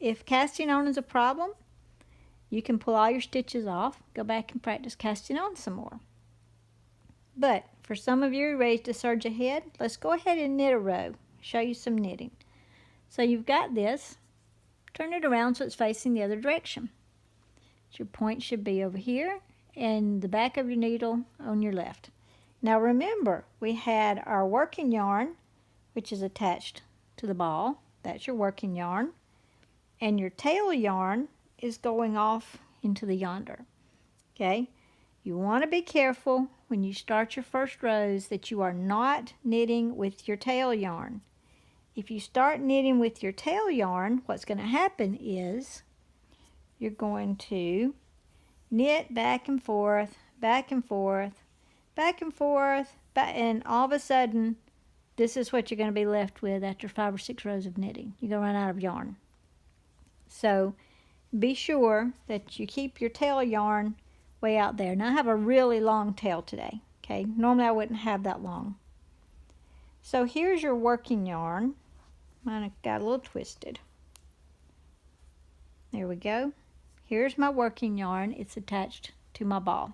If casting on is a problem, you can pull all your stitches off, go back and practice casting on some more. But for some of you ready to surge ahead, let's go ahead and knit a row. Show you some knitting. So you've got this. Turn it around so it's facing the other direction. So your point should be over here and the back of your needle on your left. Now remember, we had our working yarn, which is attached to the ball. That's your working yarn. And your tail yarn is going off into the yonder. Okay? You want to be careful when you start your first rows that you are not knitting with your tail yarn. If you start knitting with your tail yarn, what's going to happen is you're going to knit back and forth, back and forth, back and forth, and all of a sudden, this is what you're going to be left with after 5 or 6 rows of knitting. You're going to run out of yarn. So be sure that you keep your tail yarn way out there. Now I have a really long tail today. Okay, normally I wouldn't have that long. So here's your working yarn. Mine got a little twisted. There we go. Here's my working yarn. It's attached to my ball.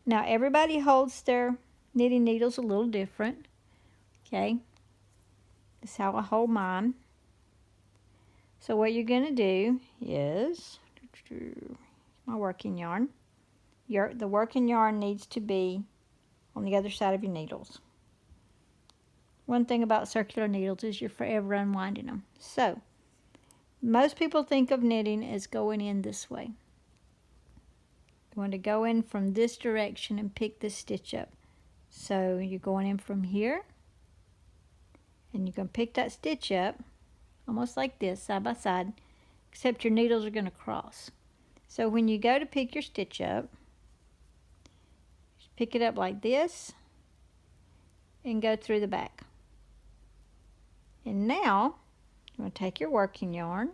Now everybody holds their knitting needles a little different. Okay, this is how I hold mine. So what you're going to do is, my working yarn, the working yarn needs to be on the other side of your needles. One thing about circular needles is you're forever unwinding them. So, most people think of knitting as going in this way. You want to go in from this direction and pick this stitch up. So you're going in from here, and you're going to pick that stitch up, almost like this, side by side, except your needles are going to cross. So when you go to pick your stitch up, just pick it up like this, and go through the back. And now, you're going to take your working yarn,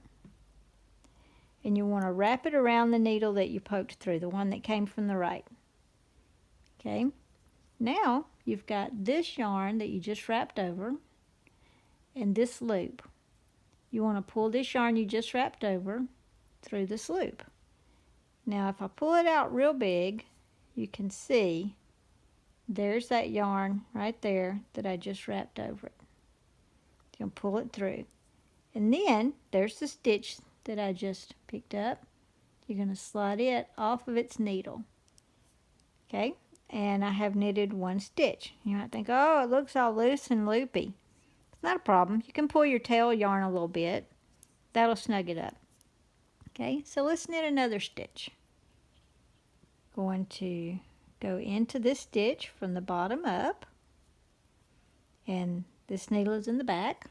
and you want to wrap it around the needle that you poked through, the one that came from the right. Okay, now you've got this yarn that you just wrapped over, and this loop. You want to pull this yarn you just wrapped over through this loop. Now if I pull it out real big, you can see there's that yarn right there that I just wrapped over it. You can pull it through. And then there's the stitch that I just picked up. You're going to slide it off of its needle. Okay, and I have knitted one stitch. You might think, oh, it looks all loose and loopy. It's not a problem. You can pull your tail yarn a little bit. That'll snug it up. Okay, so let's knit another stitch. Going to go into this stitch from the bottom up, and this needle is in the back.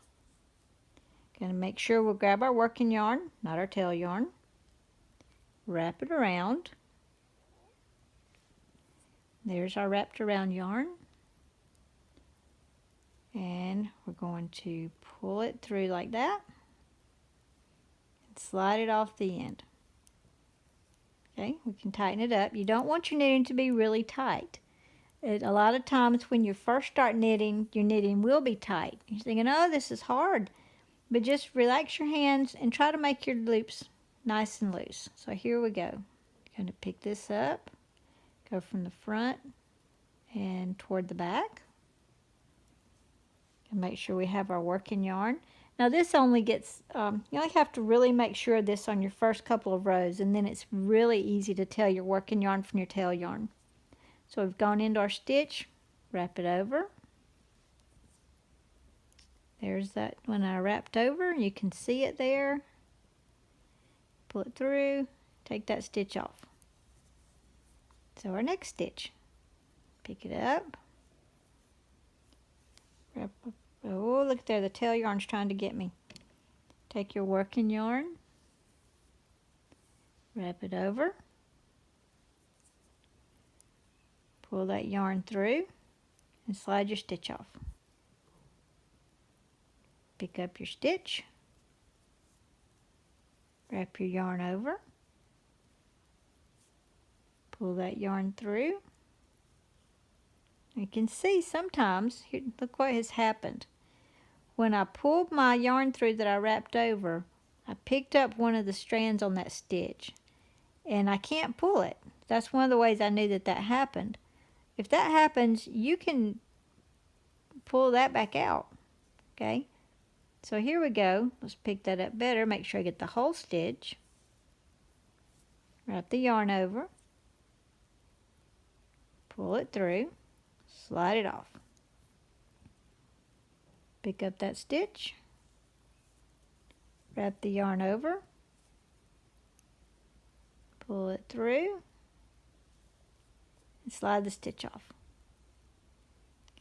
Going to make sure we'll grab our working yarn, not our tail yarn. Wrap it around. There's our wrapped around yarn. And we're going to pull it through like that and slide it off the end. Okay, we can tighten it up. You don't want your knitting to be really tight. A lot of times when you first start knitting, your knitting will be tight. You're thinking, oh, this is hard. But just relax your hands and try to make your loops nice and loose. So here we go. Going to pick this up, go from the front and toward the back. And make sure we have our working yarn. Now this only gets, you only have to really make sure of this on your first couple of rows, and then it's really easy to tell your working yarn from your tail yarn. So we've gone into our stitch, wrap it over. There's that one I wrapped over, you can see it there. Pull it through, take that stitch off. So our next stitch, pick it up. Wrap up. Oh, look there, the tail yarn's trying to get me. Take your working yarn, wrap it over, pull that yarn through, and slide your stitch off. Pick up your stitch, wrap your yarn over, pull that yarn through. You can see sometimes, here, look what has happened. When I pulled my yarn through that I wrapped over, I picked up one of the strands on that stitch and I can't pull it. That's one of the ways I knew that that happened. If that happens, you can pull that back out, okay? So here we go. Let's pick that up better. Make sure I get the whole stitch. Wrap the yarn over. Pull it through. Slide it off. Pick up that stitch. Wrap the yarn over. Pull it through. And slide the stitch off.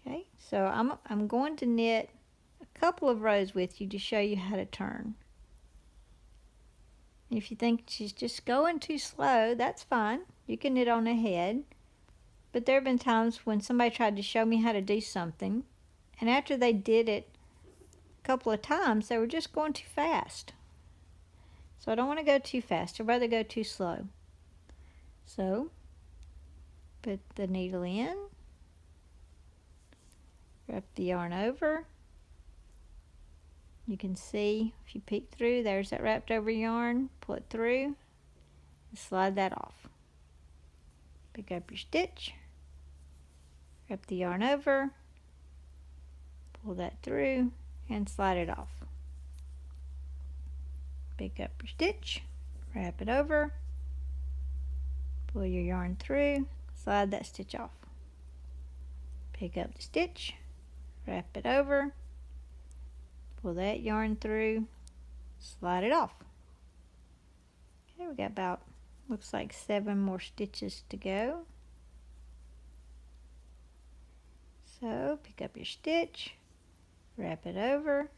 Okay, so I'm going to knit a couple of rows with you to show you how to turn. If you think she's just going too slow, that's fine. You can knit on ahead. But there have been times when somebody tried to show me how to do something, and after they did it a couple of times, they were just going too fast. So I don't want to go too fast. I'd rather go too slow. So put the needle in. Wrap the yarn over. You can see if you peek through, there's that wrapped over yarn. Pull it through and slide that off. Pick up your stitch. Wrap the yarn over. Pull that through and slide it off. Pick up your stitch. Wrap it over. Pull your yarn through. Slide that stitch off. Pick up the stitch. Wrap it over, pull that yarn through, slide it off. Okay, we got about, looks like 7 more stitches to go. So pick up your stitch, wrap it over,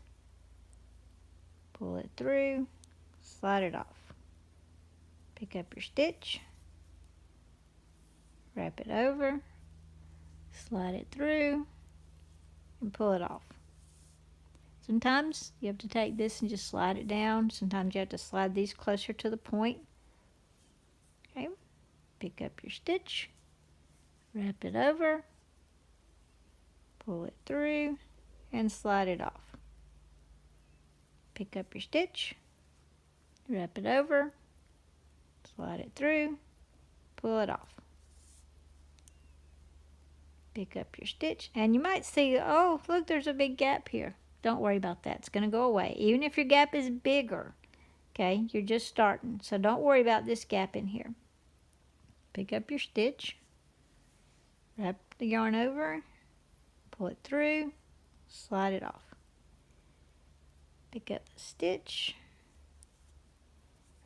pull it through, slide it off. Pick up your stitch, wrap it over, slide it through, and pull it off. Sometimes you have to take this and just slide it down. Sometimes you have to slide these closer to the point. Okay, pick up your stitch, wrap it over, pull it through, and slide it off. Pick up your stitch, wrap it over, slide it through, pull it off. Pick up your stitch, and you might see, oh, look, there's a big gap here. Don't worry about that. It's going to go away. Even if your gap is bigger, okay, you're just starting. So don't worry about this gap in here. Pick up your stitch, wrap the yarn over, pull it through, slide it off. Pick up the stitch,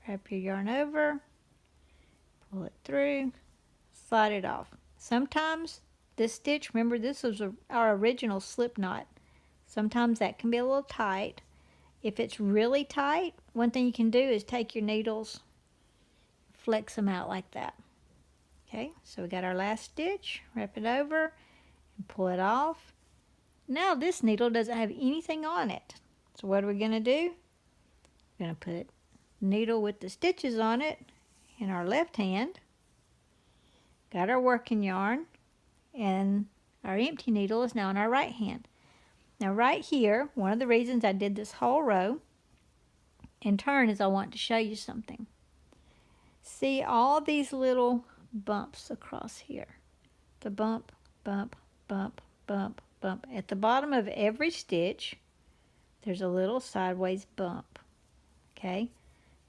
wrap your yarn over, pull it through, slide it off. Sometimes this stitch, remember this was our original slip knot. Sometimes that can be a little tight. If it's really tight, one thing you can do is take your needles, flex them out like that. Okay, so we got our last stitch, wrap it over, and pull it off. Now this needle doesn't have anything on it. So what are we going to do? We're going to put the needle with the stitches on it in our left hand. Got our working yarn. And our empty needle is now in our right hand. Now right here, one of the reasons I did this whole row in turn is I want to show you something. See all these little bumps across here. The bump, bump, bump, bump, bump. At the bottom of every stitch, there's a little sideways bump. Okay?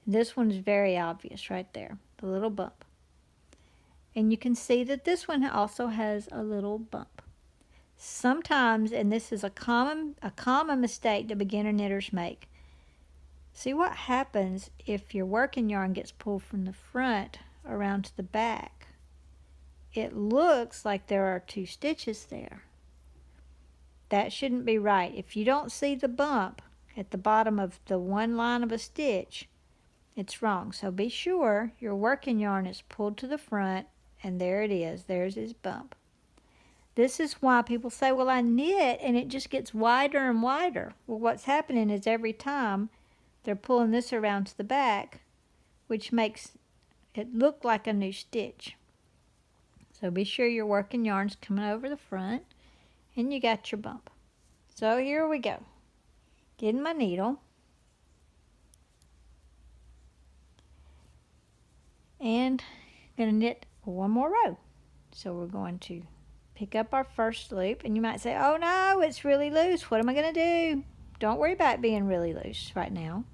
This one's very obvious right there, the little bump. And you can see that this one also has a little bump. Sometimes, and this is a common mistake that beginner knitters make. See what happens if your working yarn gets pulled from the front around to the back. It looks like there are 2 stitches there. That shouldn't be right. If you don't see the bump at the bottom of the one line of a stitch, it's wrong. So be sure your working yarn is pulled to the front. And there it is. There's his bump. This is why people say, well, I knit and it just gets wider and wider. Well, what's happening is every time they're pulling this around to the back, which makes it look like a new stitch. So be sure your working yarn's coming over the front and you got your bump. So here we go. Getting my needle. And I'm going to knit one more row. So we're going to pick up our first loop, and you might say, oh no, it's really loose. What am I going to do? Don't worry about being really loose right now.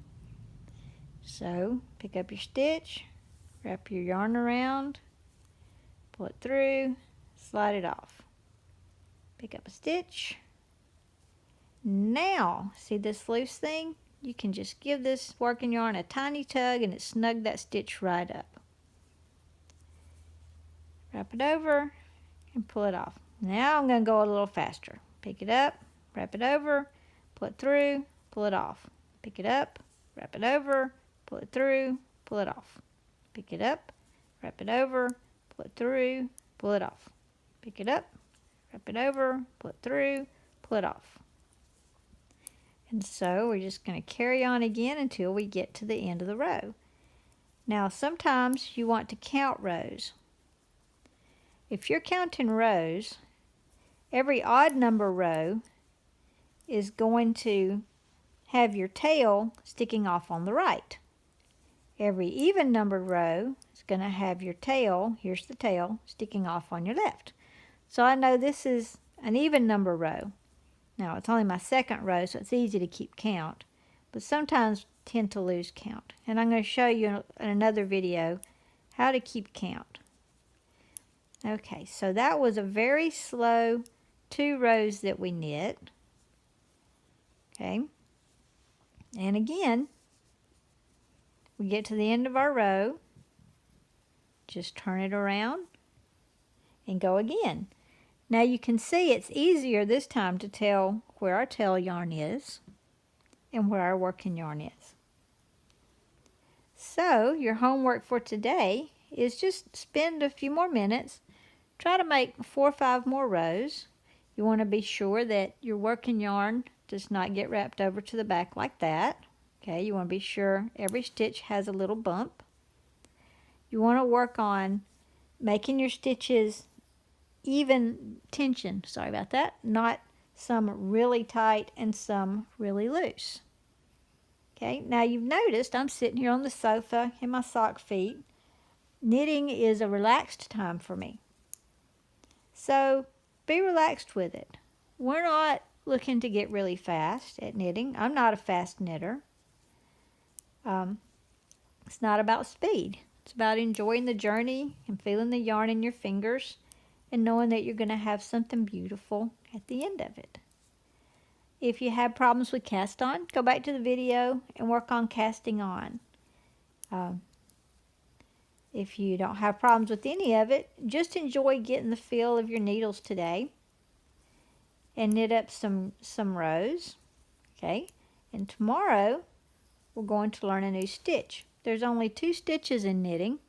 So pick up your stitch, wrap your yarn around, pull it through, slide it off. Pick up a stitch. Now, see this loose thing? You can just give this working yarn a tiny tug and it snug that stitch right up. Wrap it over and pull it off. Now I'm going to go a little faster. Pick it up, wrap it over, pull it through, pull it off. Pick it up, wrap it over, pull it through, pull it off. Pick it up, wrap it over, pull it through, pull it off. Pick it up, wrap it over, pull it through, pull it off. And so we're just going to carry on again until we get to the end of the row. Now sometimes you want to count rows. If you're counting rows, every odd number row is going to have your tail sticking off on the right. Every even numbered row is going to have your tail, here's the tail, sticking off on your left. So I know this is an even number row. Now it's only my second row, so it's easy to keep count, but sometimes tend to lose count. And I'm going to show you in another video how to keep count. Okay, so that was a very slow 2 rows that we knit. Okay, and again, we get to the end of our row, just turn it around and go again. Now you can see it's easier this time to tell where our tail yarn is and where our working yarn is. So your homework for today is just spend a few more minutes, try to make 4 or 5 more rows. You want to be sure that your working yarn does not get wrapped over to the back like that. Okay, you want to be sure every stitch has a little bump. You want to work on making your stitches even tension, sorry about that, not some really tight and some really loose. Okay, now you've noticed I'm sitting here on the sofa in my sock feet. Knitting is a relaxed time for me. So be relaxed with it. We're not looking to get really fast at knitting. I'm not a fast knitter. It's not about speed. It's about enjoying the journey and feeling the yarn in your fingers and knowing that you're going to have something beautiful at the end of it. If you have problems with cast on, go back to the video and work on casting on. If you don't have problems with any of it, just enjoy getting the feel of your needles today and knit up some rows. Okay, and tomorrow we're going to learn a new stitch. There's only 2 stitches in knitting,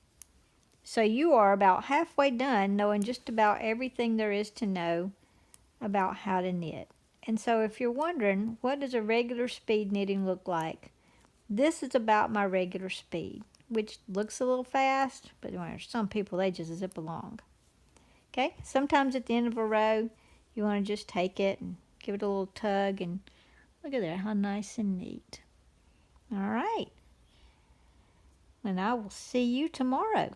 so you are about halfway done knowing just about everything there is to know about how to knit. And so if you're wondering, what does a regular speed knitting look like? This is about my regular speed, which looks a little fast, but there's some people, they just zip along. Okay, sometimes at the end of a row, you want to just take it and give it a little tug, and look at there, how nice and neat. All right, and I will see you tomorrow.